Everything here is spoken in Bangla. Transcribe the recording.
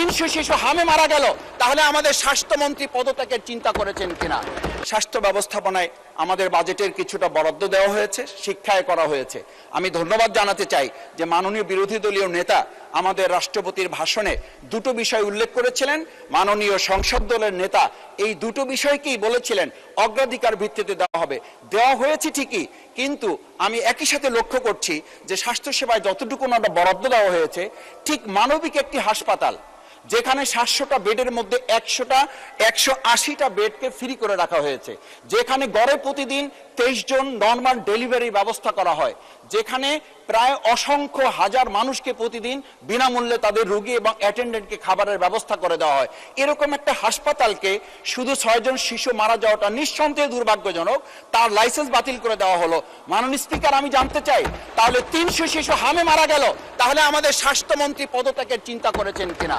300 শিশু হামে মারা গেল, তাহলে আমাদের স্বাস্থ্যমন্ত্রী পদত্যাগের চিন্তা করেছেন কিনা? স্বাস্থ্য ব্যবস্থাপনায় আমাদের বাজেটের কিছুটা বরাদ্দ দেওয়া হয়েছে, শিক্ষায় করা হয়েছে। আমি ধন্যবাদ জানাতে চাই যে মাননীয় বিরোধী দলীয় নেতা আমাদের রাষ্ট্রপতির ভাষণে দুটো বিষয় উল্লেখ করেছিলেন। মাননীয় সংসদ দলের নেতা এই দুটো বিষয়কেই বলেছিলেন অগ্রাধিকার ভিত্তিতে দেওয়া হবে। দেওয়া হয়েছে ঠিকই, কিন্তু আমি একই সাথে লক্ষ্য করছি যে স্বাস্থ্যসেবায় যতটুকু না বরাদ্দ দেওয়া হয়েছে, ঠিক মানবিক একটি হাসপাতাল যেখানে 700টা বেডের মধ্যে 180টা বেডকে ফ্রি করে রাখা হয়েছে, যেখানে গড়ে প্রতিদিন 23 জন নর্মাল ডেলিভারি ব্যবস্থা করা হয়, যেখানে প্রায় অসংখ্য হাজার মানুষকে প্রতিদিন বিনামূল্যে তাদের রোগী এবং অ্যাটেন্ডেন্টকে খাবারের ব্যবস্থা করে দেওয়া হয়। এরকম একটা হাসপাতালকে শুধু 6 জন শিশু মারা যাওয়াটা নিঃসন্দেহে দুর্ভাগ্যজনক, তার লাইসেন্স বাতিল করে দেওয়া হলো। মাননীয় স্পিকার, আমি জানতে চাই, তাহলে 300 শিশু হামে মারা গেল, তাহলে আমাদের স্বাস্থ্যমন্ত্রী পদত্যাগের চিন্তা করেছেন কিনা?